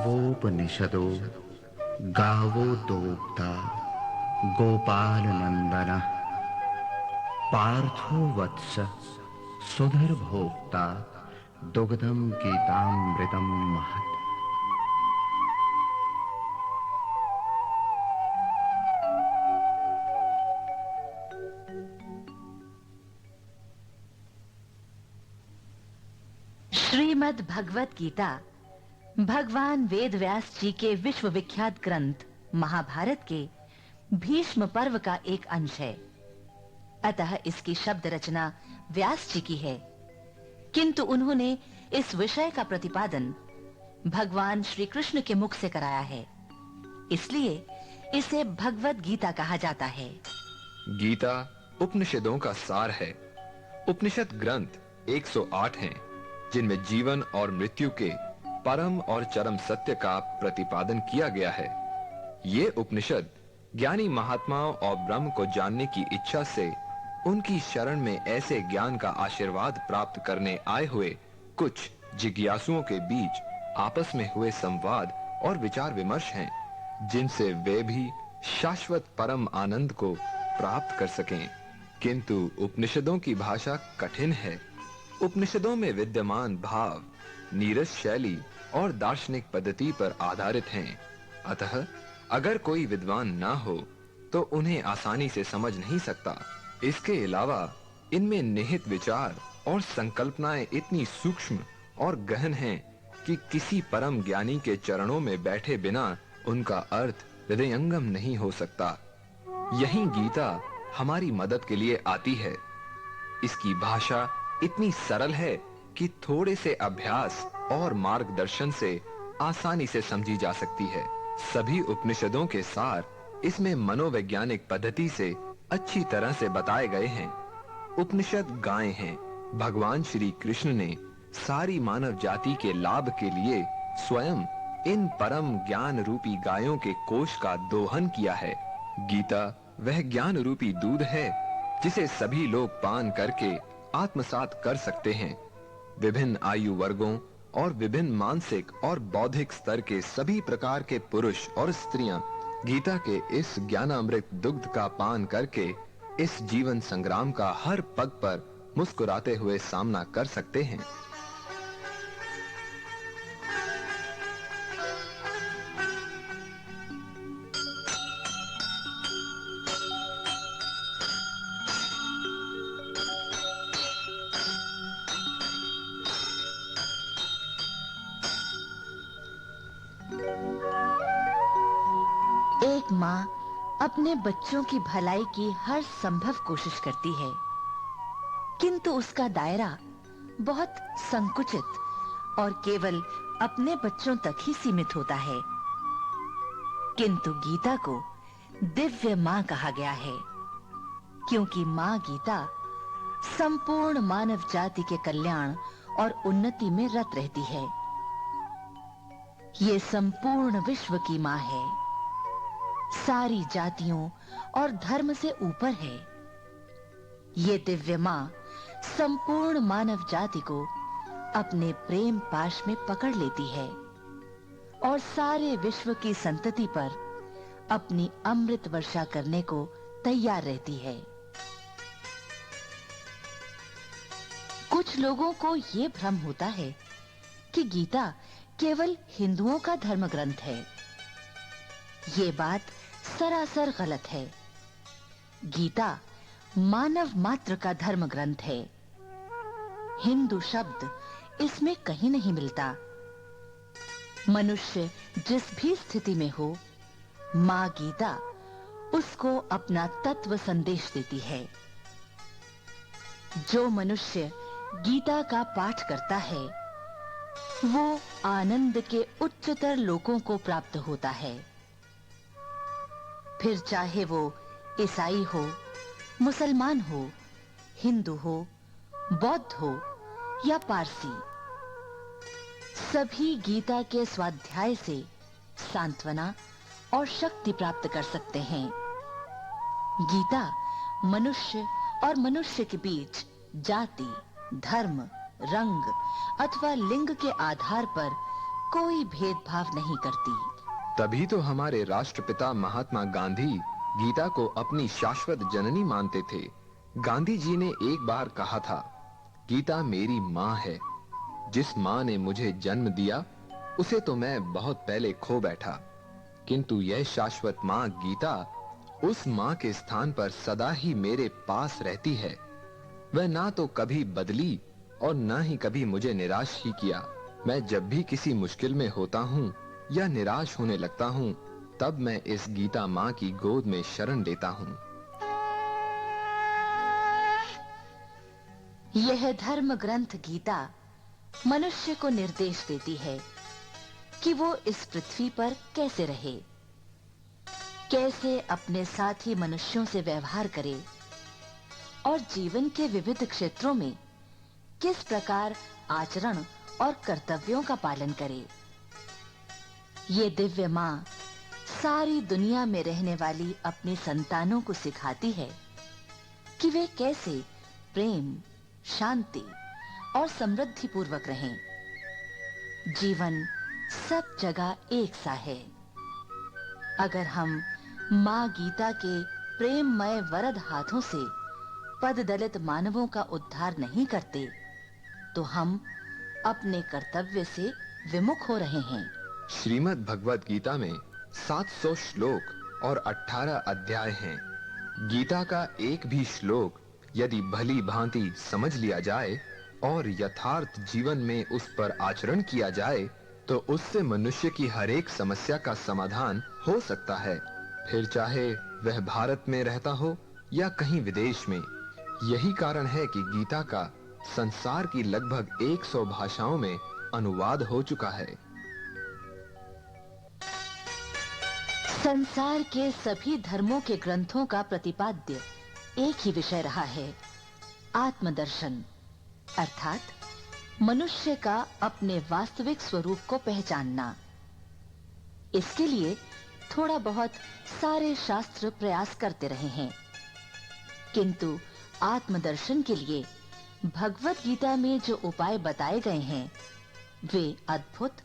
सर्वोपनिषदो गावो दोग्धा गोपालनन्दनः पार्थो वत्स सुधीर्भोक्ता दुग्धं गीतामृतं महत्। श्रीमद् भगवत गीता भगवान वेद व्यास जी के विश्वविख्यात ग्रंथ महाभारत के भीष्म पर्व का एक अंश है। अतः इसकी शब्द रचना व्यास जी की है, किंतु उन्होंने इस विषय का प्रतिपादन भगवान श्री कृष्ण के मुख से कराया है, इसलिए इसे भगवत गीता कहा जाता है। गीता उपनिषदों का सार है। उपनिषद ग्रंथ 108 हैं, जिनमें जीवन और मृत्यु के परम और चरम सत्य का प्रतिपादन किया गया है। ये उपनिषद ज्ञानी महात्माओं और ब्रह्म को जानने की इच्छा से उनकी शरण में ऐसे ज्ञान का आशीर्वाद प्राप्त करने आए हुए कुछ जिज्ञासुओं के बीच आपस में हुए संवाद और विचार विमर्श हैं, जिनसे वे भी शाश्वत परम आनंद को प्राप्त कर सकें। किंतु उपनिषदों की भाषा कठिन है। उपनिषदों में विद्यमान भाव नीरस शैली और दार्शनिक पद्धति पर आधारित हैं। अतः अगर कोई विद्वान ना हो तो उन्हें आसानी से समझ नहीं सकता। इसके अलावा इनमें निहित विचार और संकल्पनाएं इतनी सूक्ष्म और गहन हैं कि किसी परम ज्ञानी के चरणों में बैठे बिना उनका अर्थ हृदयंगम नहीं हो सकता। यही गीता हमारी मदद के लिए आती है। इसकी भाषा इतनी सरल है कि थोड़े से अभ्यास और मार्गदर्शन से आसानी से समझी जा सकती है। सभी उपनिषदों के सार इसमें मनोवैज्ञानिक पद्धति से अच्छी तरह से बताए गए हैं। उपनिषद गायें हैं। भगवान श्री कृष्ण ने सारी मानव जाति के लाभ के लिए स्वयं इन परम ज्ञान रूपी गायों के कोष का दोहन किया है। गीता वह ज्ञान रूपी दूध है जिसे सभी लोग पान करके आत्मसात कर सकते हैं। विभिन्न आयु वर्गों और विभिन्न मानसिक और बौद्धिक स्तर के सभी प्रकार के पुरुष और स्त्रियां गीता के इस ज्ञानामृत दुग्ध का पान करके इस जीवन संग्राम का हर पग पर मुस्कुराते हुए सामना कर सकते हैं। एक माँ अपने बच्चों की भलाई की हर संभव कोशिश करती है, किंतु उसका दायरा बहुत संकुचित और केवल अपने बच्चों तक ही सीमित होता है। किंतु गीता को दिव्य माँ कहा गया है, क्योंकि माँ गीता संपूर्ण मानव जाति के कल्याण और उन्नति में रत रहती है। ये संपूर्ण विश्व की माँ है, सारी जातियों और धर्म से ऊपर है। ये दिव्य माँ संपूर्ण मानव जाति को अपने प्रेम पाश में पकड़ लेती है और सारे विश्व की संतति पर अपनी अमृत वर्षा करने को तैयार रहती है। कुछ लोगों को ये भ्रम होता है कि गीता केवल हिंदुओं का धर्म ग्रंथ है। ये बात सरासर गलत है। गीता मानव मात्र का धर्म ग्रंथ है। हिंदू शब्द इसमें कहीं नहीं मिलता। मनुष्य जिस भी स्थिति में हो, माँ गीता उसको अपना तत्व संदेश देती है। जो मनुष्य गीता का पाठ करता है, वो आनंद के उच्चतर लोकों को प्राप्त होता है। फिर चाहे वो ईसाई हो, मुसलमान हो, हिंदू हो, बौद्ध हो या पारसी, सभी गीता के स्वाध्याय से सांत्वना और शक्ति प्राप्त कर सकते हैं। गीता मनुष्य और मनुष्य के बीच जाति, धर्म, रंग अथवा लिंग के आधार पर कोई भेदभाव नहीं करती। तभी तो हमारे राष्ट्रपिता महात्मा गांधी गीता को अपनी शाश्वत जननी मानते थे। गांधी जी ने एक बार कहा था, गीता मेरी माँ है। जिस माँ ने मुझे जन्म दिया उसे तो मैं बहुत पहले खो बैठा, किंतु यह शाश्वत माँ गीता उस माँ के स्थान पर सदा ही मेरे पास रहती है। वह ना तो कभी बदली और ना ही कभी मुझे निराश ही किया। मैं जब भी किसी मुश्किल में होता हूँ या निराश होने लगता हूँ, तब मैं इस गीता माँ की गोद में शरण लेता हूँ। यह धर्म ग्रंथ गीता मनुष्य को निर्देश देती है कि वो इस पृथ्वी पर कैसे रहे, कैसे अपने साथी मनुष्यों से व्यवहार करे और जीवन के विविध क्षेत्रों में किस प्रकार आचरण और कर्तव्यों का पालन करे। ये दिव्य माँ सारी दुनिया में रहने वाली अपनी संतानों को सिखाती है कि वे कैसे प्रेम, शांति और समृद्धि पूर्वक रहें। जीवन सब जगह एक सा है। अगर हम माँ गीता के प्रेममय वरद हाथों से पद दलित मानवों का उद्धार नहीं करते, तो हम अपने कर्तव्य से विमुख हो रहे हैं। श्रीमद् भगवत गीता में 700 श्लोक और 18 अध्याय हैं। गीता का एक भी श्लोक यदि भली भांति समझ लिया जाए और यथार्थ जीवन में उस पर आचरण किया जाए, तो उससे मनुष्य की हर एक समस्या का समाधान हो सकता है, फिर चाहे वह भारत में रहता हो या कहीं विदेश में। यही कारण है कि गीता का संसार की लगभग 100 भाषाओं में अनुवाद हो चुका है। संसार के सभी धर्मों के ग्रंथों का प्रतिपाद्य एक ही विषय रहा है, आत्मदर्शन, अर्थात मनुष्य का अपने वास्तविक स्वरूप को पहचानना। इसके लिए थोड़ा बहुत सारे शास्त्र प्रयास करते रहे हैं, किंतु आत्मदर्शन के लिए भगवत गीता में जो उपाय बताए गए हैं वे अद्भुत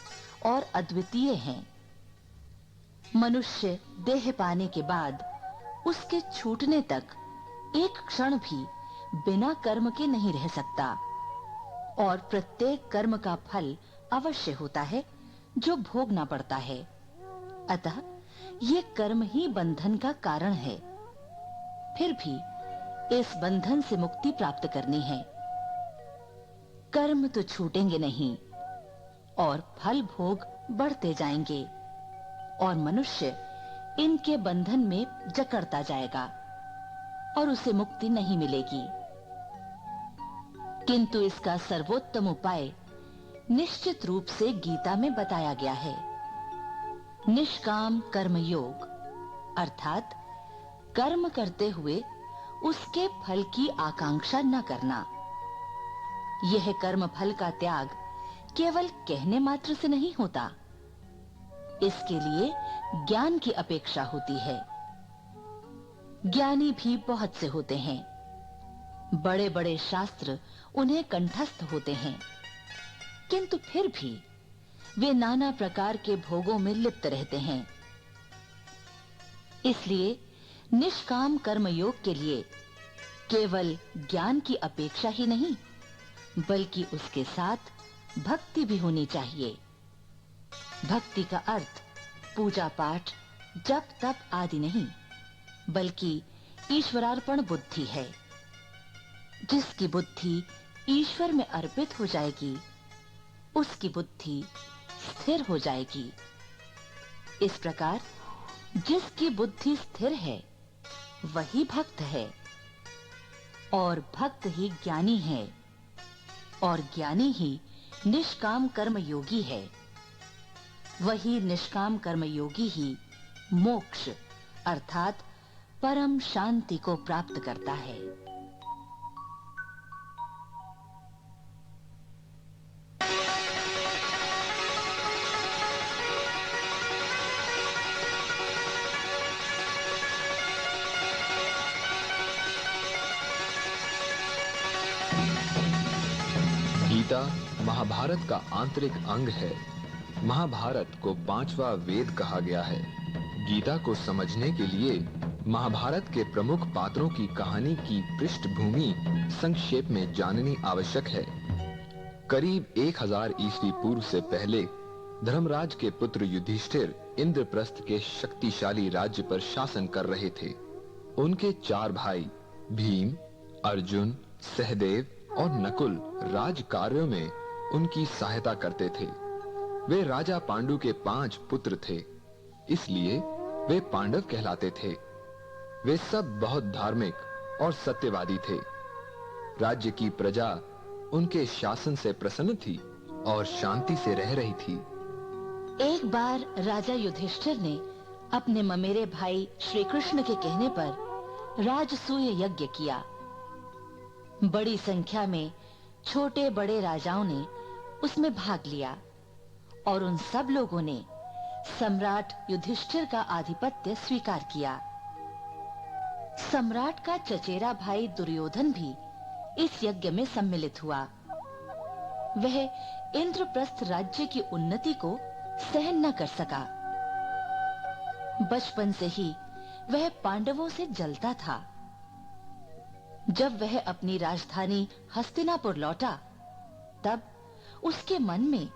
और अद्वितीय हैं। मनुष्य देह पाने के बाद उसके छूटने तक एक क्षण भी बिना कर्म के नहीं रह सकता और प्रत्येक कर्म का फल अवश्य होता है जो भोगना पड़ता है। अतः ये कर्म ही बंधन का कारण है। फिर भी इस बंधन से मुक्ति प्राप्त करनी है। कर्म तो छूटेंगे नहीं और फल भोग बढ़ते जाएंगे और मनुष्य इनके बंधन में जकड़ता जाएगा और उसे मुक्ति नहीं मिलेगी। किंतु इसका सर्वोत्तम उपाय निश्चित रूप से गीता में बताया गया है। निष्काम कर्म योग, अर्थात कर्म करते हुए उसके फल की आकांक्षा न करना। यह कर्म फल का त्याग केवल कहने मात्र से नहीं होता, इसके लिए ज्ञान की अपेक्षा होती है। ज्ञानी भी बहुत से होते हैं, बड़े-बड़े शास्त्र उन्हें कंठस्थ होते हैं, किंतु फिर भी वे नाना प्रकार के भोगों में लिप्त रहते हैं। इसलिए निष्काम कर्म योग के लिए केवल ज्ञान की अपेक्षा ही नहीं, बल्कि उसके साथ भक्ति भी होनी चाहिए। भक्ति का अर्थ पूजा पाठ, जप तप आदि नहीं, बल्कि ईश्वरार्पण बुद्धि है। जिसकी बुद्धि ईश्वर में अर्पित हो जाएगी, उसकी बुद्धि स्थिर हो जाएगी। इस प्रकार जिसकी बुद्धि स्थिर है वही भक्त है और भक्त ही ज्ञानी है और ज्ञानी ही निष्काम कर्म योगी है। वही निष्काम कर्म योगी ही मोक्ष अर्थात परम शांति को प्राप्त करता है। गीता महाभारत का आंतरिक अंग है। महाभारत को 5वां वेद कहा गया है। गीता को समझने के लिए महाभारत के प्रमुख पात्रों की कहानी की पृष्ठभूमि संक्षेप में जाननी आवश्यक है। करीब 1000 ईस्वी पूर्व से पहले धर्मराज के पुत्र युधिष्ठिर इंद्रप्रस्थ के शक्तिशाली राज्य पर शासन कर रहे थे। उनके 4 भाई भीम, अर्जुन, सहदेव और नकुल राज कार्यों में उनकी सहायता करते थे। वे राजा पांडु के 5 पुत्र थे, इसलिए वे पांडव कहलाते थे। वे सब बहुत धार्मिक और सत्यवादी थे। राज्य की प्रजा उनके शासन से प्रसन्न थी और शांति से रह रही थी। एक बार राजा युधिष्ठिर ने अपने ममेरे भाई श्री कृष्ण के कहने पर राजसूय यज्ञ किया। बड़ी संख्या में छोटे बड़े राजाओं ने उसमें भाग लिया और उन सब लोगों ने सम्राट युधिष्ठिर का आधिपत्य स्वीकार किया। सम्राट का चचेरा भाई दुर्योधन भी इस यज्ञ में सम्मिलित हुआ। वह इंद्रप्रस्थ राज्य की उन्नति को सहन न कर सका। बचपन से ही वह पांडवों से जलता था। जब वह अपनी राजधानी हस्तिनापुर लौटा, तब उसके मन में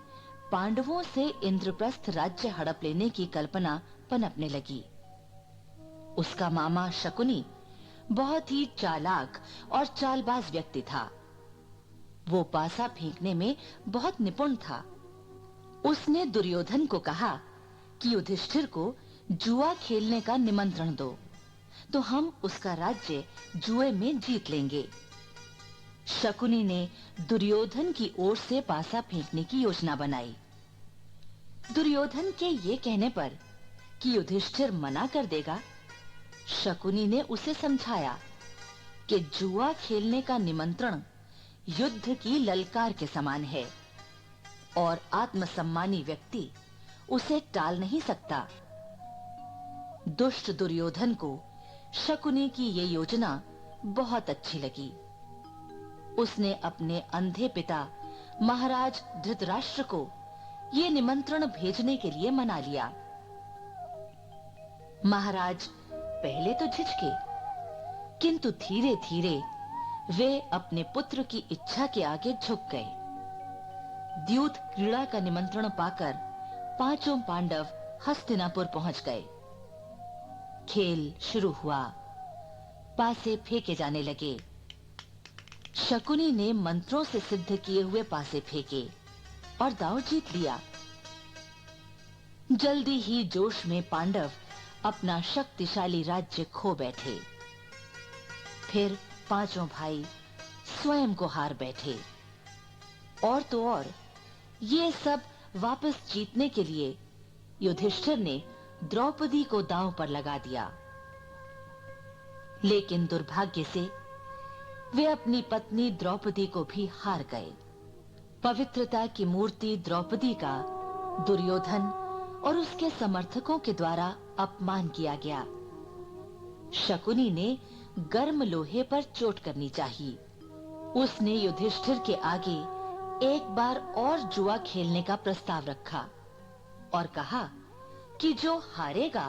पांडवों से इंद्रप्रस्थ राज्य हड़प लेने की कल्पना पनपने लगी। उसका मामा शकुनी बहुत ही चालाक और चालबाज व्यक्ति था। वो पासा फेंकने में बहुत निपुण था। उसने दुर्योधन को कहा कि युधिष्ठिर को जुआ खेलने का निमंत्रण दो, तो हम उसका राज्य जुए में जीत लेंगे। शकुनी ने दुर्योधन की ओर से पासा फेंकने की योजना बनाई। दुर्योधन के ये कहने पर कि युधिष्ठिर मना कर देगा, शकुनी ने उसे समझाया कि जुआ खेलने का निमंत्रण युद्ध की ललकार के समान है और आत्मसम्मानी व्यक्ति उसे टाल नहीं सकता। दुष्ट दुर्योधन को शकुनी की ये योजना बहुत अच्छी लगी। उसने अपने अंधे पिता महाराज धृतराष्ट्र को ये निमंत्रण भेजने के लिए मना लिया। महाराज पहले तो झिझके, किंतु धीरे-धीरे वे अपने पुत्र की इच्छा के आगे झुक गए। द्यूत क्रीड़ा का निमंत्रण पाकर 5 पांडव हस्तिनापुर पहुंच गए। खेल शुरू हुआ। पासे फेंके जाने लगे। शकुनी ने मंत्रों से सिद्ध किए हुए पासे फेंके और दांव जीत लिया। जल्दी ही जोश में पांडव अपना शक्तिशाली राज्य खो बैठे। फिर 5 भाई स्वयं को हार बैठे। और तो और ये सब वापस जीतने के लिए युधिष्ठिर ने द्रौपदी को दांव पर लगा दिया। लेकिन दुर्भाग्य से वे अपनी पत्नी द्रौपदी को भी हार गए। पवित्रता की मूर्ति द्रौपदी का दुर्योधन और उसके समर्थकों के द्वारा अपमान किया गया। शकुनी ने गर्म लोहे पर चोट करनी चाहिए। उसने युधिष्ठिर के आगे एक बार और जुआ खेलने का प्रस्ताव रखा और कहा कि जो हारेगा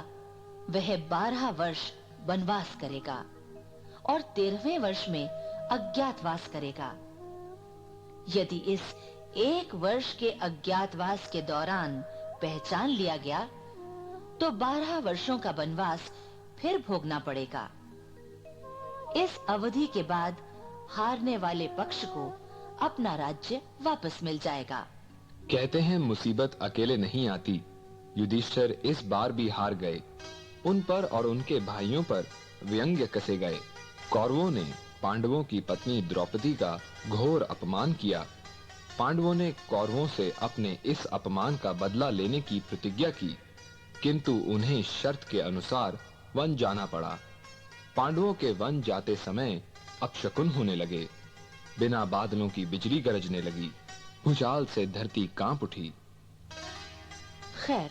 वह 12 वर्ष वनवास करेगा और 13वें वर्ष में अज्ञातवास करेगा। यदि इस 1 वर्ष के अज्ञातवास के दौरान पहचान लिया गया तो 12 वर्षों का वनवास फिर भोगना पड़ेगा। इस अवधि के बाद हारने वाले पक्ष को अपना राज्य वापस मिल जाएगा। कहते हैं मुसीबत अकेले नहीं आती। युधिष्ठिर इस बार भी हार गए। उन पर और उनके भाइयों पर व्यंग्य कसे गए। कौरवों ने पांडवों की पत्नी द्रौपदी का घोर अपमान किया। पांडवों ने कौरवों से अपने इस अपमान का बदला लेने की प्रतिज्ञा की, किंतु उन्हें शर्त के अनुसार वन जाना पड़ा। पांडवों के वन जाते समय अपशकुन होने लगे। बिना बादलों की बिजली गरजने लगी। भूचाल से धरती कांप उठी। खैर,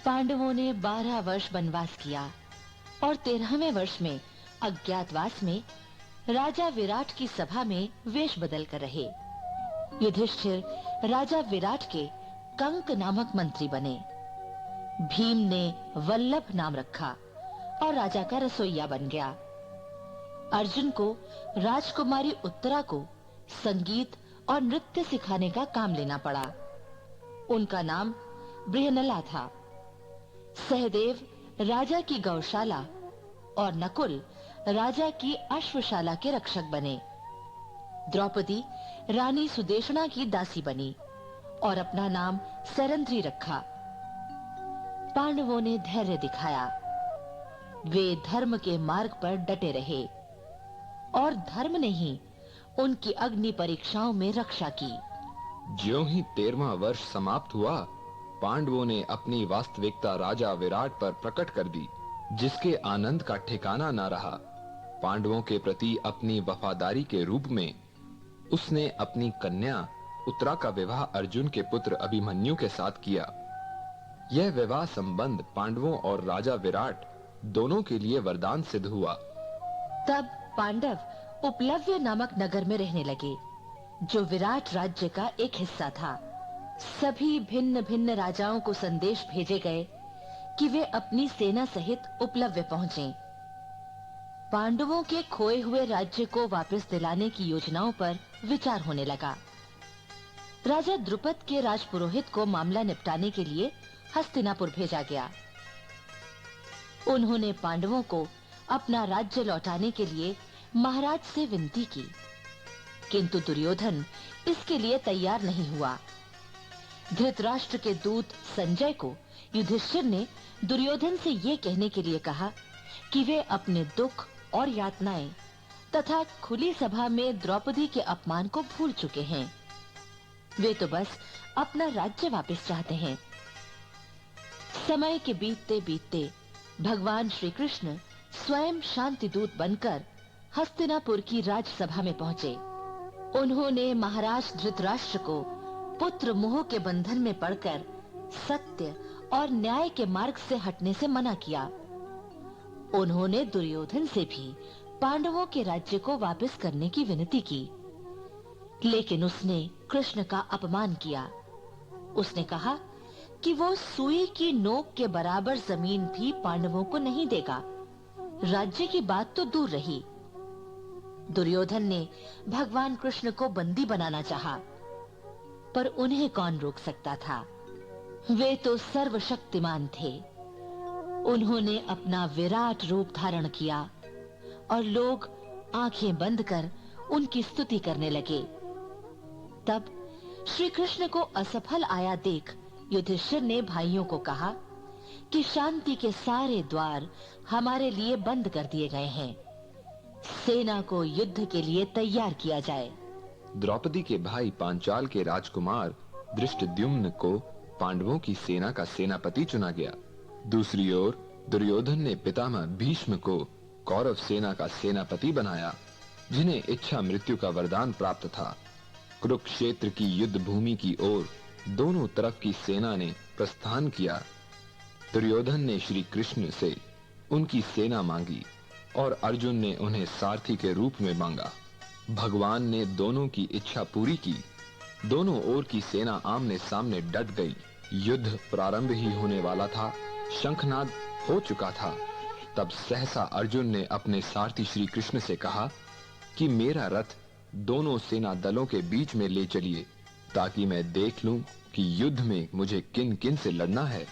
पांडवों ने 12 वर्ष वनवास किया और 13वें वर्ष में अज्ञातवास में राजा विराट की सभा में वेश बदल कर रहे। युधिष्ठिर राजा विराट के कंक नामक मंत्री बने। भीम ने वल्लभ नाम रखा और राजा का रसोइया बन गया। अर्जुन को राजकुमारी उत्तरा को संगीत और नृत्य सिखाने का काम लेना पड़ा। उनका नाम बृहनला था। सहदेव राजा की गौशाला और नकुल राजा की अश्वशाला के रक्षक बने। द्रौपदी रानी सुदेशना की दासी बनी और अपना नाम सरंध्री रखा। पांडवों ने धैर्य दिखाया। वे धर्म के मार्ग पर डटे रहे और धर्म ने ही उनकी अग्नि परीक्षाओं में रक्षा की। ज्यों ही 13वां वर्ष समाप्त हुआ, पांडवों ने अपनी वास्तविकता राजा विराट पर प्रकट कर दी, जिसके आनंद का ठिकाना न रहा। पांडवों के प्रति अपनी वफादारी के रूप में उसने अपनी कन्या उत्तरा का विवाह अर्जुन के पुत्र अभिमन्यु के साथ किया। यह विवाह संबंध पांडवों और राजा विराट दोनों के लिए वरदान सिद्ध हुआ। तब पांडव उपलव्य नामक नगर में रहने लगे, जो विराट राज्य का एक हिस्सा था। सभी भिन्न भिन्न राजाओं को संदेश भेजे गए कि वे अपनी सेना सहित उपलव्य पहुंचें। पांडवों के खोए हुए राज्य को वापस दिलाने की योजनाओं पर विचार होने लगा। राजा द्रुपद के राजपुरोहित को मामला निपटाने के लिए हस्तिनापुर भेजा गया। उन्होंने पांडवों को अपना राज्य लौटाने के लिए महाराज से विनती की, किंतु दुर्योधन इसके लिए तैयार नहीं हुआ। धृतराष्ट्र के दूत संजय को युधिष्ठिर ने दुर्योधन से ये कहने के लिए कहा कि वे अपने दुख और यातनाएं तथा खुली सभा में द्रौपदी के अपमान को भूल चुके हैं। वे तो बस अपना राज्य वापस चाहते हैं। समय के बीतते बीतते भगवान श्री कृष्ण स्वयं शांति दूत बनकर हस्तिनापुर की राजसभा में पहुंचे। उन्होंने महाराज धृतराष्ट्र को पुत्र मोह के बंधन में पड़कर सत्य और न्याय के मार्ग से हटने से मना किया। उन्होंने दुर्योधन से भी पांडवों के राज्य को वापस करने की विनती की, लेकिन उसने कृष्ण का अपमान किया। उसने कहा कि वो सुई की नोक के बराबर जमीन भी पांडवों को नहीं देगा। राज्य की बात तो दूर रही। दुर्योधन ने भगवान कृष्ण को बंदी बनाना चाहा, पर उन्हें कौन रोक सकता था? वे तो सर्वशक्तिमान थे। उन्होंने अपना विराट रूप धारण किया और लोग आंखें बंद कर उनकी स्तुति करने लगे। तब श्री कृष्ण को असफल आया देख युधिष्ठिर ने भाइयों को कहा कि शांति के सारे द्वार हमारे लिए बंद कर दिए गए हैं। सेना को युद्ध के लिए तैयार किया जाए। द्रौपदी के भाई पांचाल के राजकुमार दृष्टद्युम्न को पांडवों की सेना का सेनापति चुना गया। दूसरी ओर दुर्योधन ने पितामह भीष्म को कौरव सेना का सेनापति बनाया, जिन्हें इच्छा मृत्यु का वरदान प्राप्त था। कुरुक्षेत्र की युद्ध भूमि की ओर दोनों तरफ की सेना ने प्रस्थान किया। दुर्योधन ने श्री कृष्ण से उनकी सेना मांगी और अर्जुन ने उन्हें सारथी के रूप में मांगा। भगवान ने दोनों की इच्छा पूरी की। दोनों ओर की सेना आमने सामने डट गई। युद्ध प्रारंभ ही होने वाला था। शंखनाद हो चुका था। तब सहसा अर्जुन ने अपने सारथी श्री कृष्ण से कहा कि मेरा रथ दोनों सेना दलों के बीच में ले चलिए, ताकि मैं देख लूं कि युद्ध में मुझे किन किन से लड़ना है।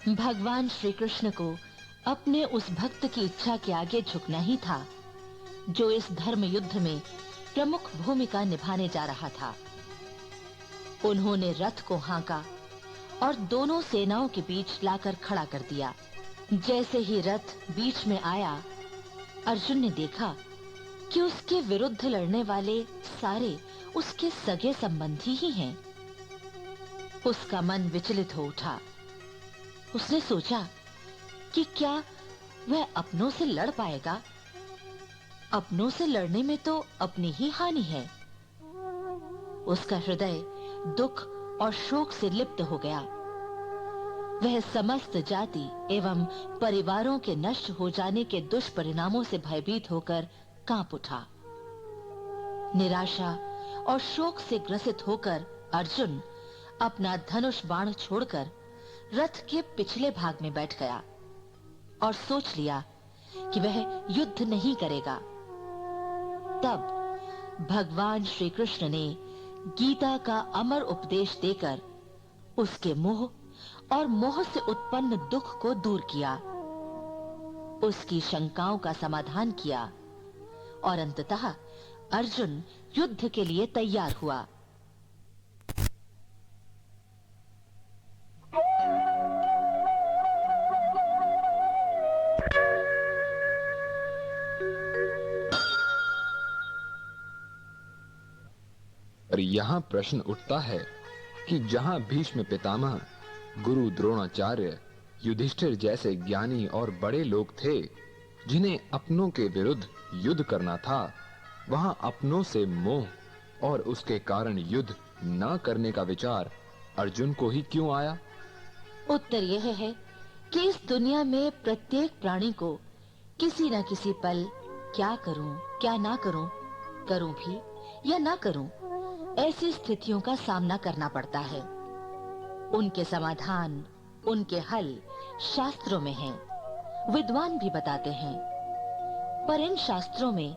भगवान श्री कृष्ण को अपने उस भक्त की इच्छा के आगे झुकना ही था, जो इस धर्म युद्ध में प्रमुख भूमिका निभाने जा रहा था। उन्होंने रथ को हांका और दोनों सेनाओं के बीच लाकर खड़ा कर दिया। जैसे ही रथ बीच में आया, अर्जुन ने देखा कि उसके विरुद्ध लड़ने वाले सारे उसके सगे संबंधी ही हैं। उसका मन विचलित हो उठा। उसने सोचा कि क्या वह अपनों से लड़ पाएगा? अपनों से लड़ने में तो अपनी ही हानि है। उसका हृदय दुख और शोक से लिप्त हो गया। वह समस्त जाति एवं परिवारों के नष्ट हो जाने के दुष्परिणामों से भयभीत होकर कांप उठा। निराशा और शोक से ग्रसित होकर अर्जुन अपना धनुष बाण छोड़कर रथ के पिछले भाग में बैठ गया और सोच लिया कि वह युद्ध नहीं करेगा। तब भगवान श्री कृष्ण ने गीता का अमर उपदेश देकर उसके मोह और मोह से उत्पन्न दुख को दूर किया, उसकी शंकाओं का समाधान किया और अंततः अर्जुन युद्ध के लिए तैयार हुआ। और यहाँ प्रश्न उठता है कि जहाँ भीष्म पितामह, गुरु द्रोणाचार्य, युधिष्ठिर जैसे ज्ञानी और बड़े लोग थे जिन्हें अपनों के विरुद्ध युद्ध करना था, वहाँ अपनों से मोह और उसके कारण युद्ध न करने का विचार अर्जुन को ही क्यों आया? उत्तर यह है कि इस दुनिया में प्रत्येक प्राणी को किसी न किसी पल क्या करूं, क्या ना करूं, करूं भी या ना करूं, ऐसी स्थितियों का सामना करना पड़ता है। उनके समाधान, उनके हल शास्त्रों में हैं, विद्वान भी बताते हैं। पर इन शास्त्रों में,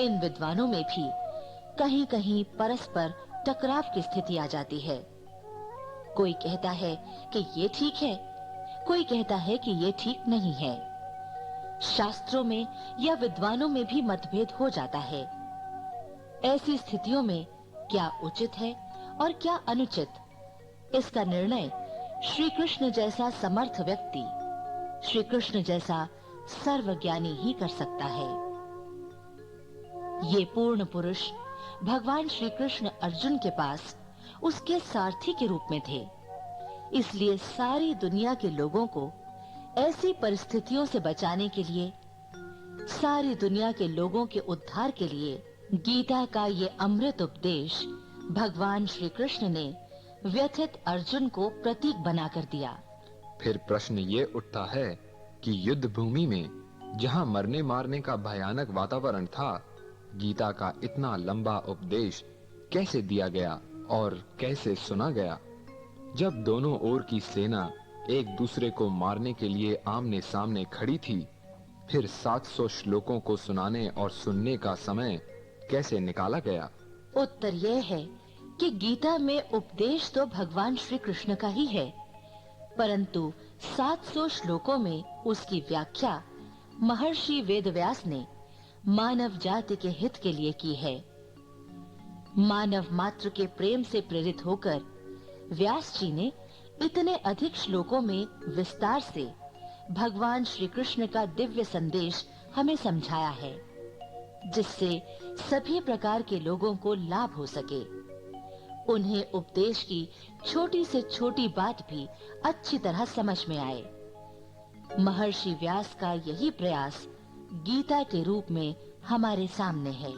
इन विद्वानों में भी कहीं-कहीं परस्पर टकराव की स्थिति आ जाती है। कोई कहता है कि ये ठीक है, कोई कहता है कि ये ठीक नहीं है। शास्त्रों में या विद्वानों में भी मतभेद हो जाता है। ऐसी स्थितियों में क्या उचित है और क्या अनुचित, इसका निर्णय श्री कृष्ण जैसा समर्थ व्यक्ति, श्री कृष्ण जैसा सर्वज्ञानी ही कर सकता है। ये पूर्ण पुरुष भगवान श्री कृष्ण अर्जुन के पास उसके सारथी के रूप में थे। इसलिए सारी दुनिया के लोगों को ऐसी परिस्थितियों से बचाने के लिए, सारी दुनिया के लोगों के उद्धार के लिए गीता का ये अमृत उपदेश भगवान श्री कृष्ण ने व्यथित अर्जुन को प्रतीक बनाकर दिया। फिर प्रश्न ये उठता है कि युद्ध भूमि में जहाँ मरने मारने का भयानक वातावरण था, गीता का इतना लंबा उपदेश कैसे दिया गया और कैसे सुना गया? जब दोनों ओर की सेना एक दूसरे को मारने के लिए आमने सामने खड़ी थी, फिर 700 श्लोकों को सुनाने और सुनने का समय कैसे निकाला गया? उत्तर यह है कि गीता में उपदेश तो भगवान श्री कृष्ण का ही है, परंतु 700 श्लोकों में उसकी व्याख्या महर्षि वेदव्यास ने मानव जाति के हित के लिए की है। मानव मात्र के प्रेम से प्रेरित होकर व्यास जी ने इतने अधिक श्लोकों में विस्तार से भगवान श्री कृष्ण का दिव्य संदेश हमें समझाया है, जिससे सभी प्रकार के लोगों को लाभ हो सके। उन्हें उपदेश की छोटी से छोटी बात भी अच्छी तरह समझ में आए। महर्षि व्यास का यही प्रयास गीता के रूप में हमारे सामने है।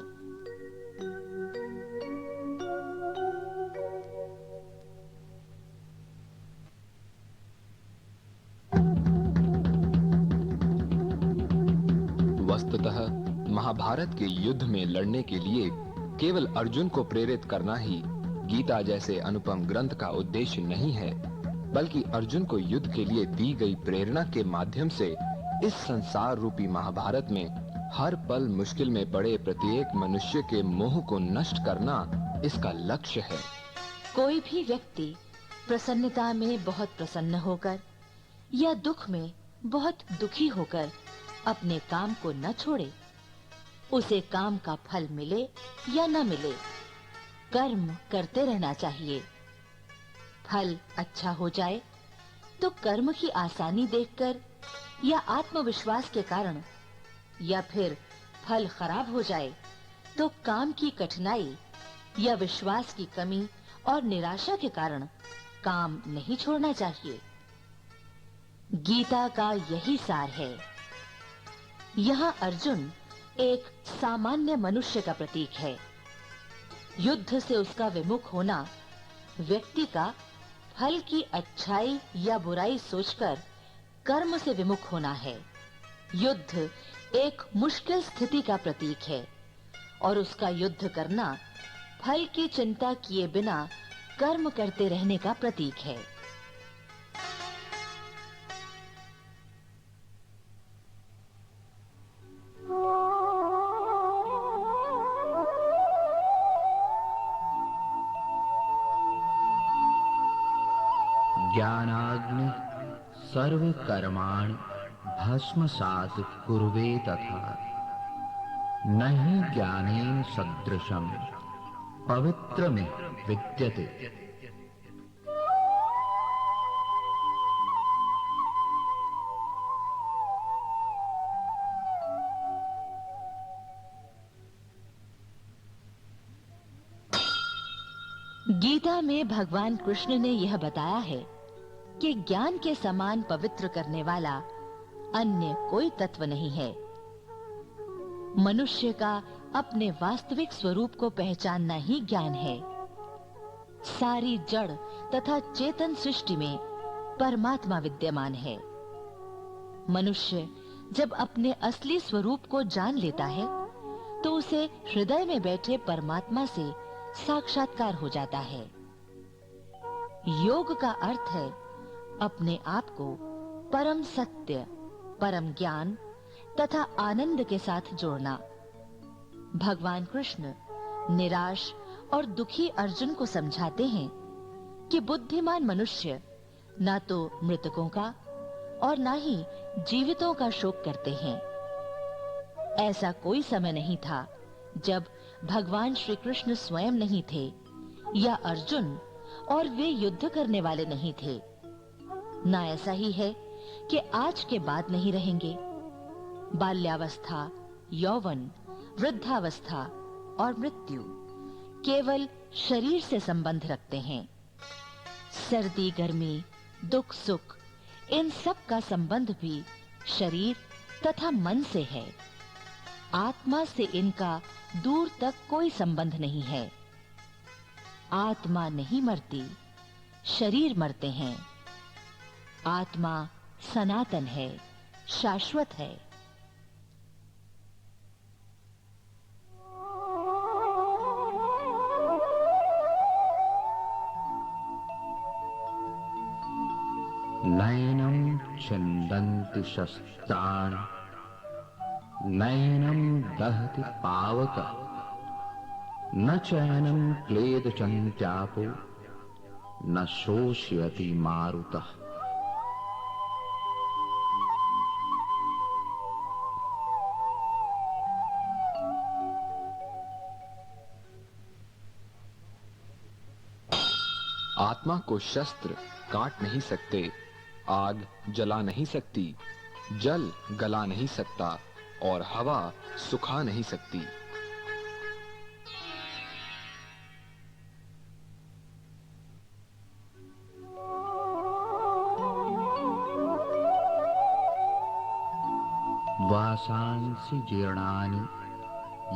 वस्तुतः महाभारत के युद्ध में लड़ने के लिए केवल अर्जुन को प्रेरित करना ही गीता जैसे अनुपम ग्रंथ का उद्देश्य नहीं है, बल्कि अर्जुन को युद्ध के लिए दी गई प्रेरणा के माध्यम से इस संसार रूपी महाभारत में हर पल मुश्किल में पड़े प्रत्येक मनुष्य के मोह को नष्ट करना इसका लक्ष्य है। कोई भी व्यक्ति प्रसन्नता में बहुत प्रसन्न होकर या दुख में बहुत दुखी होकर अपने काम को न छोड़े। उसे काम का फल मिले या न मिले, कर्म करते रहना चाहिए। फल अच्छा हो जाए तो कर्म की आसानी देखकर या आत्मविश्वास के कारण, या फिर फल खराब हो जाए तो काम की कठिनाई या विश्वास की कमी और निराशा के कारण काम नहीं छोड़ना चाहिए। गीता का यही सार है। यहाँ अर्जुन एक सामान्य मनुष्य का प्रतीक है। युद्ध से उसका विमुख होना व्यक्ति का फल की अच्छाई या बुराई सोचकर कर्म से विमुख होना है। युद्ध एक मुश्किल स्थिति का प्रतीक है और उसका युद्ध करना फल की चिंता किए बिना कर्म करते रहने का प्रतीक है। ज्ञानाग्नि सर्व कर्माणि भस्मसात् कुर्वे तथा न हि ज्ञानेन सदृशं पवित्रमिह विद्यते। गीता में भगवान कृष्ण ने यह बताया है कि ज्ञान के समान पवित्र करने वाला अन्य कोई तत्व नहीं है। मनुष्य का अपने वास्तविक स्वरूप को पहचानना ही ज्ञान है। सारी जड़ तथा चेतन सृष्टि में परमात्मा विद्यमान है। मनुष्य जब अपने असली स्वरूप को जान लेता है तो उसे हृदय में बैठे परमात्मा से साक्षात्कार हो जाता है। योग का अर्थ है अपने आप को परम सत्य, परम ज्ञान तथा आनंद के साथ जोड़ना। भगवान कृष्ण निराश और दुखी अर्जुन को समझाते हैं कि बुद्धिमान मनुष्य ना तो मृतकों का और ना ही जीवितों का शोक करते हैं। ऐसा कोई समय नहीं था जब भगवान श्री कृष्ण स्वयं नहीं थे या अर्जुन और वे युद्ध करने वाले नहीं थे। ना ऐसा ही है कि आज के बाद नहीं रहेंगे। बाल्यावस्था, यौवन, वृद्धावस्था और मृत्यु केवल शरीर से संबंध रखते हैं। सर्दी, गर्मी, दुख, सुख, इन सब का संबंध भी शरीर तथा मन से है। आत्मा से इनका दूर तक कोई संबंध नहीं है। आत्मा नहीं मरती, शरीर मरते हैं। आत्मा सनातन है, शाश्वत है। नैनं छिन्दन्ति शस्त्राणि नैनं दहति पावकः न चैनं क्लेदयन्त्यापो न शोषयति मारुतः। आत्मा को शस्त्र काट नहीं सकते, आग जला नहीं सकती, जल गला नहीं सकता और हवा सुखा नहीं सकती। वासांसि जीर्णानि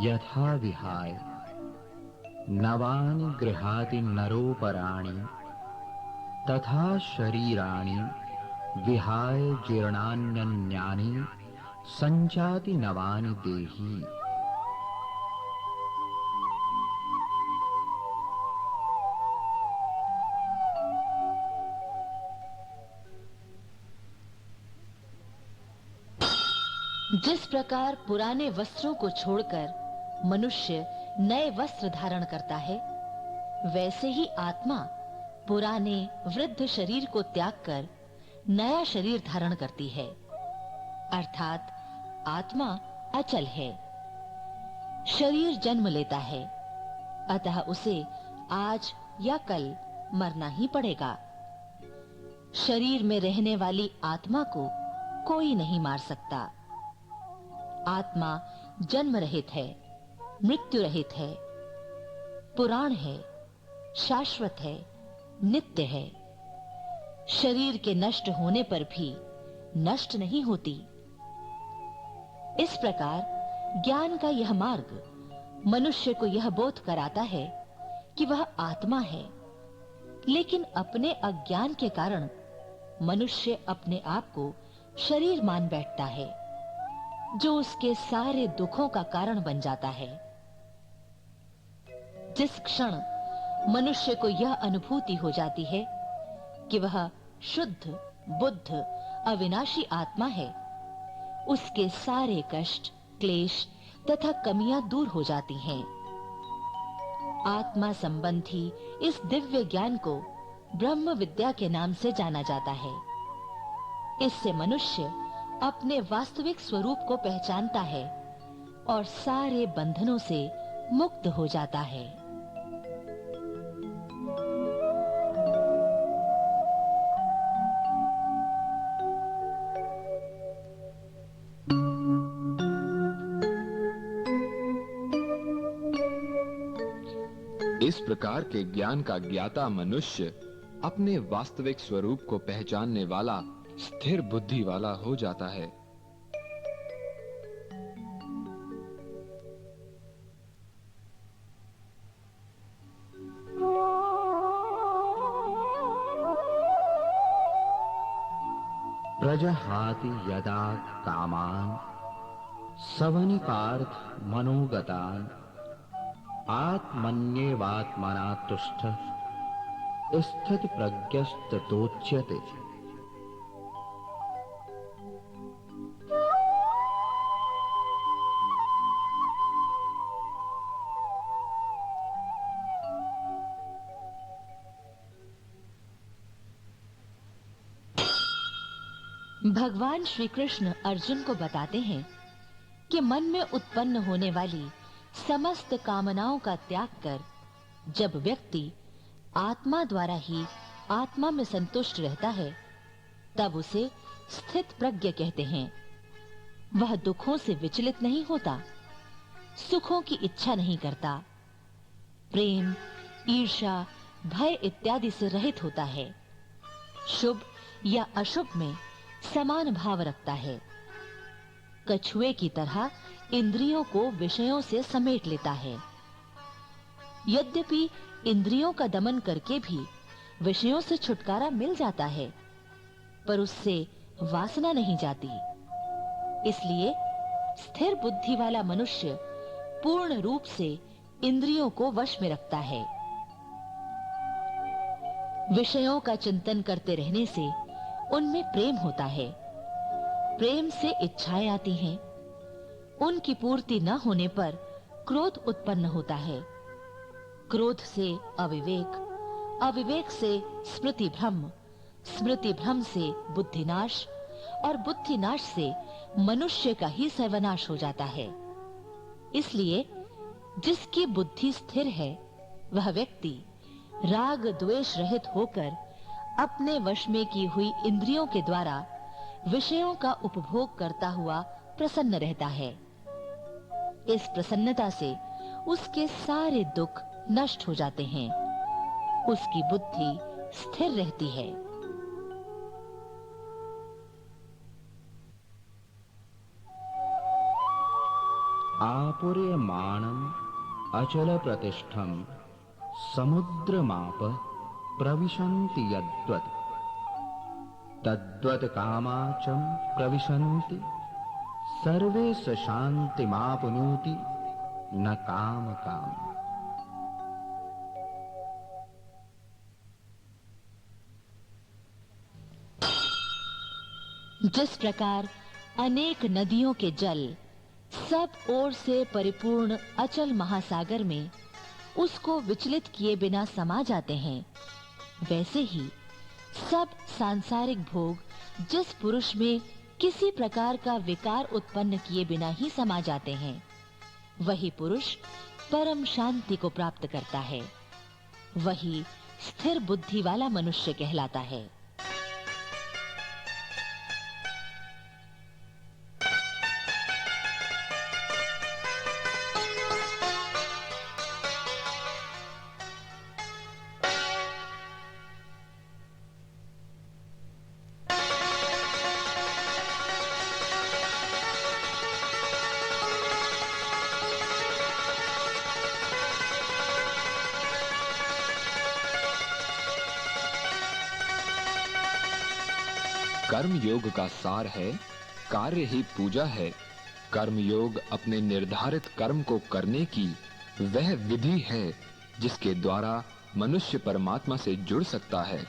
यथा विहाय नवानि गृहाति नरोपराणि तथा शरीराणि विहाय जीर्णान्यन्यानि संजाति नवानि देहि। जिस प्रकार पुराने वस्त्रों को छोड़कर मनुष्य नए वस्त्र धारण करता है, वैसे ही आत्मा पुराने वृद्ध शरीर को त्याग कर नया शरीर धारण करती है। अर्थात आत्मा अचल है। शरीर जन्म लेता है, अतः उसे आज या कल मरना ही पड़ेगा। शरीर में रहने वाली आत्मा को कोई नहीं मार सकता। आत्मा जन्म रहित है, मृत्यु रहित है, पुराण है, शाश्वत है, नित्य है। शरीर के नष्ट होने पर भी नष्ट नहीं होती। इस प्रकार ज्ञान का यह मार्ग मनुष्य को यह बोध कराता है कि वह आत्मा है, लेकिन अपने अज्ञान के कारण मनुष्य अपने आप को शरीर मान बैठता है, जो उसके सारे दुखों का कारण बन जाता है। जिस क्षण मनुष्य को यह अनुभूति हो जाती है कि वह शुद्ध, बुद्ध, अविनाशी आत्मा है। उसके सारे कष्ट, क्लेश तथा कमियां दूर हो जाती हैं। आत्मा संबंधी इस दिव्य ज्ञान को ब्रह्म विद्या के नाम से जाना जाता है। इससे मनुष्य अपने वास्तविक स्वरूप को पहचानता है और सारे बंधनों से मुक्त हो जाता है। इस प्रकार के ज्ञान का ज्ञाता मनुष्य अपने वास्तविक स्वरूप को पहचानने वाला स्थिर बुद्धि वाला हो जाता है। प्रजहाति यदा कामान् सवनिपार्थ मनोगतान् आत्मन्येवात्मना तुष्टः स्थित प्रज्ञस्ततोच्यते। भगवान श्री कृष्ण अर्जुन को बताते हैं कि मन में उत्पन्न होने वाली समस्त कामनाओं का त्याग कर जब व्यक्ति आत्मा द्वारा ही आत्मा में संतुष्ट रहता है, तब उसे स्थित प्रज्ञ कहते हैं। वह दुखों से विचलित नहीं होता, सुखों की इच्छा नहीं करता, प्रेम, ईर्ष्या, भय इत्यादि से रहित होता है, शुभ या अशुभ में समान भाव रखता है, कछुए की तरह इंद्रियों को विषयों से समेट लेता है। यद्यपि इंद्रियों का दमन करके भी विषयों से छुटकारा मिल जाता है, पर उससे वासना नहीं जाती। इसलिए स्थिर बुद्धि वाला मनुष्य पूर्ण रूप से इंद्रियों को वश में रखता है। विषयों का चिंतन करते रहने से उनमें प्रेम होता है, प्रेम से इच्छाएं आती हैं, उनकी पूर्ति न होने पर क्रोध उत्पन्न होता है, क्रोध से अविवेक, अविवेक से स्मृति भ्रम, स्मृति भ्रम से बुद्धिनाश और बुद्धिनाश से मनुष्य का ही सर्वनाश हो जाता है। इसलिए जिसकी बुद्धि स्थिर है वह व्यक्ति राग द्वेष रहित होकर अपने वश में की हुई इंद्रियों के द्वारा विषयों का उपभोग करता हुआ प्रसन्न रहता है। इस प्रसन्नता से उसके सारे दुख नष्ट हो जाते हैं, उसकी बुद्धि स्थिर रहती है। आपूर्यमाणम् अचल प्रतिष्ठम् समुद्रमाप प्रविशन्ति यद्वत् तद्वत् कामाचम प्रविशन्ति सर्वे स शान्तिमाप्नोति न काम काम। जिस प्रकार अनेक नदियों के जल सब ओर से परिपूर्ण अचल महासागर में उसको विचलित किए बिना समा जाते हैं, वैसे ही सब सांसारिक भोग जिस पुरुष में किसी प्रकार का विकार उत्पन्न किए बिना ही समा जाते हैं, वही पुरुष परम शांति को प्राप्त करता है, वही स्थिर बुद्धि वाला मनुष्य कहलाता है। कर्म योग का सार है, कार्य ही पूजा है। कर्म योग अपने निर्धारित कर्म को करने की वह विधि है जिसके द्वारा मनुष्य परमात्मा से जुड़ सकता है।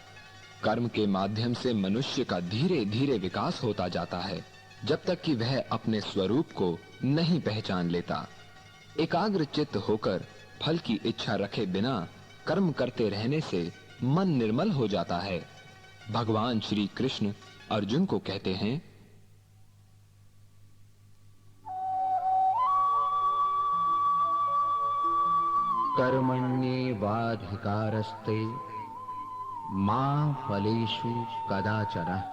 कर्म के माध्यम से मनुष्य का धीरे-धीरे विकास होता जाता है, जब तक कि वह अपने स्वरूप को नहीं पहचान लेता। एकाग्र चित्त होकर फल की इच्छा रखे बिना कर्म करते रहने से मन निर्मल हो जाता है। भगवान श्री कृष्ण अर्जुन को कहते हैं, कर्मण्येवाधिकारस्ते मा फलेषु कदाचन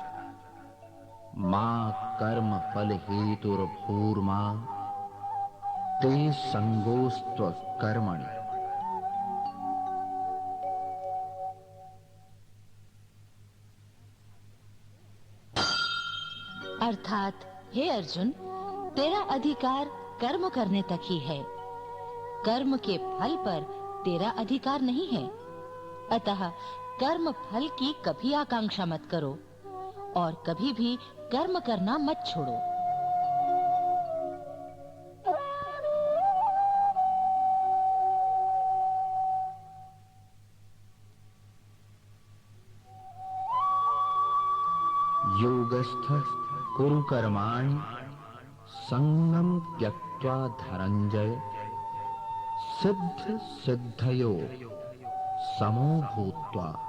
मा कर्म फल हेतुर्भूर्मा ते संगोस्त्व कर्मणि। अर्थात हे अर्जुन, तेरा अधिकार कर्म करने तक ही है। कर्म के फल पर तेरा अधिकार नहीं है। अतः कर्म फल की कभी आकांक्षा मत करो और कभी भी कर्म करना मत छोड़ो। योगस्थः कुरु कर्माणि संगं त्यक्त्वा धनंजय सिद्ध सिद्धयो समो भूत्वा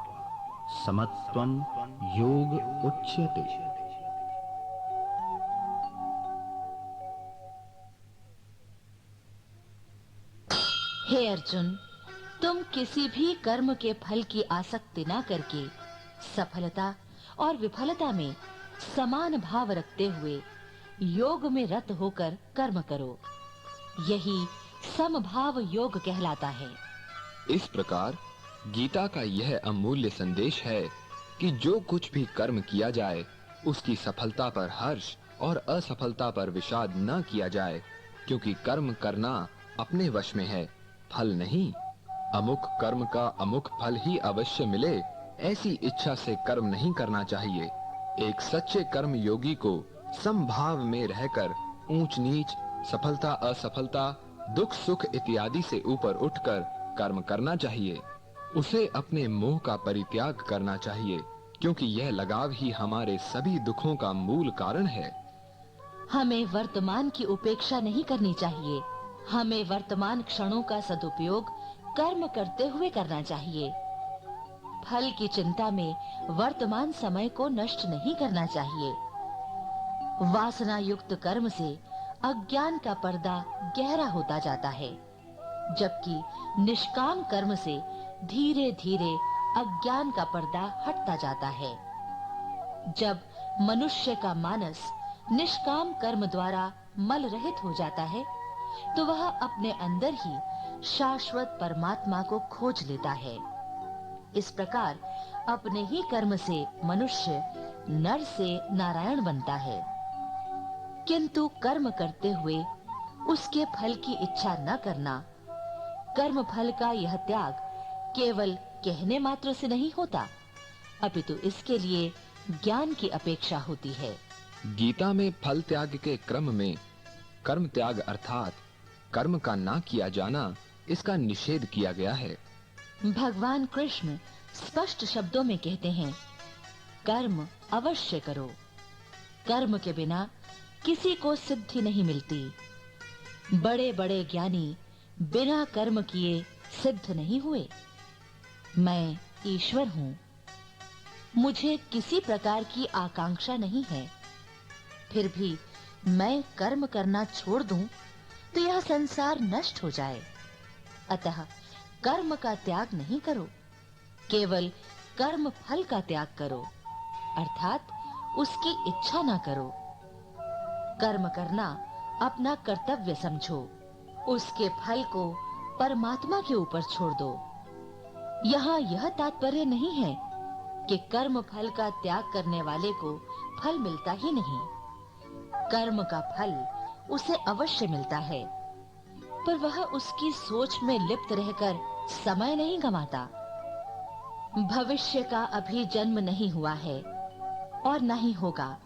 समत्वं योग उच्यते। हे अर्जुन, तुम किसी भी कर्म के फल की आसक्ति न करके सफलता और विफलता में समान भाव रखते हुए योग में रत होकर कर्म करो। यही समभाव योग कहलाता है। इस प्रकार गीता का यह अमूल्य संदेश है कि जो कुछ भी कर्म किया जाए उसकी सफलता पर हर्ष और असफलता पर विषाद न किया जाए, क्योंकि कर्म करना अपने वश में है, फल नहीं। अमुक कर्म का अमुक फल ही अवश्य मिले, ऐसी इच्छा से कर्म नहीं करना चाहिए। एक सच्चे कर्म योगी को समभाव में रहकर ऊंच नीच, सफलता असफलता, दुख सुख इत्यादि से ऊपर उठकर कर्म करना चाहिए। उसे अपने मोह का परित्याग करना चाहिए, क्योंकि यह लगाव ही हमारे सभी दुखों का मूल कारण है। हमें वर्तमान की उपेक्षा नहीं करनी चाहिए। हमें वर्तमान क्षणों का सदुपयोग कर्म करते हुए करना चाहिए। फल की चिंता में वर्तमान समय को नष्ट नहीं करना चाहिए। वासना युक्त कर्म से अज्ञान का पर्दा गहरा होता जाता है, जबकि निष्काम कर्म से धीरे-धीरे अज्ञान का पर्दा हटता जाता है। जब मनुष्य का मानस निष्काम कर्म द्वारा मल रहित हो जाता है, तो वह अपने अंदर ही शाश्वत परमात्मा को खोज लेता है। इस प्रकार अपने ही कर्म से मनुष्य नर से नारायण बनता है। किंतु कर्म करते हुए उसके फल की इच्छा न करना, कर्म फल का यह त्याग केवल कहने मात्र से नहीं होता, अपितु इसके लिए ज्ञान की अपेक्षा होती है। गीता में फल त्याग के क्रम में कर्म त्याग अर्थात कर्म का ना किया जाना, इसका निषेध किया गया है। भगवान कृष्ण स्पष्ट शब्दों में कहते हैं, कर्म अवश्य करो। कर्म के बिना किसी को सिद्धि नहीं मिलती। बड़े-बड़े ज्ञानी बिना कर्म किए सिद्ध नहीं हुए। मैं ईश्वर हूँ। मुझे किसी प्रकार की आकांक्षा नहीं है। फिर भी मैं कर्म करना छोड़ दूं तो यह संसार नष्ट हो जाए। अतः कर्म का त्याग नहीं करो, केवल कर्म फल का त्याग करो, अर्थात उसकी इच्छा ना करो। कर्म करना अपना कर्तव्य समझो, उसके फल को परमात्मा के ऊपर छोड़ दो। यहाँ यह तात्पर्य नहीं है कि कर्म फल का त्याग करने वाले को फल मिलता ही नहीं। कर्म का फल उसे अवश्य मिलता है, पर वह उसकी सोच में लिप्त रहकर समय नहीं गंवाता। भविष्य का अभी जन्म नहीं हुआ है और न ही होगा।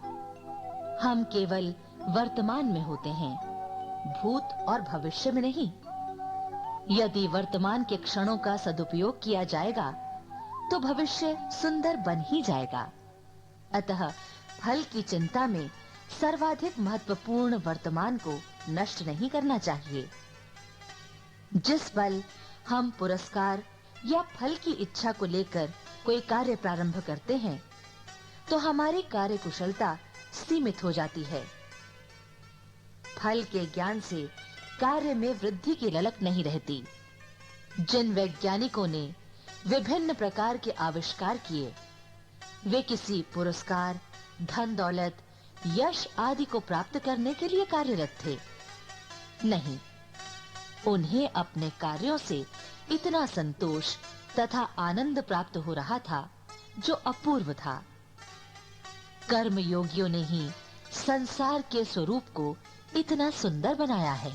हम केवल वर्तमान में होते हैं, भूत और भविष्य में नहीं। यदि वर्तमान के क्षणों का सदुपयोग किया जाएगा तो भविष्य सुंदर बन ही जाएगा। अतः फल की चिंता में सर्वाधिक महत्वपूर्ण वर्तमान को नष्ट नहीं करना चाहिए। जिस पल हम पुरस्कार या फल की इच्छा को लेकर कोई कार्य प्रारंभ करते हैं तो हमारी कार्यकुशलता सीमित हो जाती है। फल के ज्ञान से कार्य में वृद्धि की ललक नहीं रहती। जिन वैज्ञानिकों ने विभिन्न प्रकार के आविष्कार किए, वे किसी पुरस्कार, धन दौलत, यश आदि को प्राप्त करने के लिए कार्यरत थे। नहीं, उन्हें अपने कार्यों से इतना संतोष तथा आनंद प्राप्त हो रहा था जो अपूर्व था। कर्म योगियों ने ही संसार के स्वरूप को इतना सुंदर बनाया है।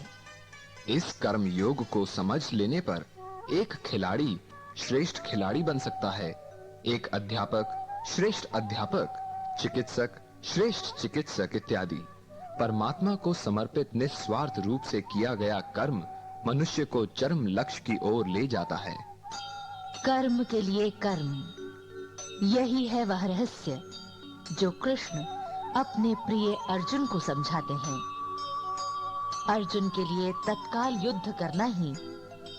इस कर्म योग को समझ लेने पर एक खिलाड़ी श्रेष्ठ खिलाड़ी बन सकता है, एक अध्यापक श्रेष्ठ अध्यापक, चिकित्सक श्रेष्ठ चिकित्सक इत्यादि। परमात्मा को समर्पित निस्वार्थ रूप से किया गया कर्म मनुष्य को चरम लक्ष्य की ओर ले जाता है। कर्म के लिए कर्म, यही है वह रहस्य जो कृष्ण अपने प्रिय अर्जुन को समझाते हैं। अर्जुन के लिए तत्काल युद्ध करना ही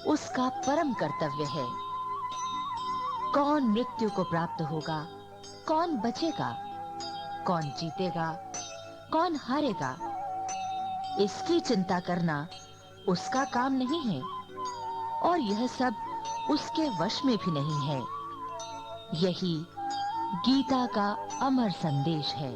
उसका परम कर्तव्य है। कौन मृत्यु को प्राप्त होगा, कौन बचेगा, कौन जीतेगा, कौन हारेगा, इसकी चिंता करना उसका काम नहीं है और यह सब उसके वश में भी नहीं है। यही गीता का अमर संदेश है।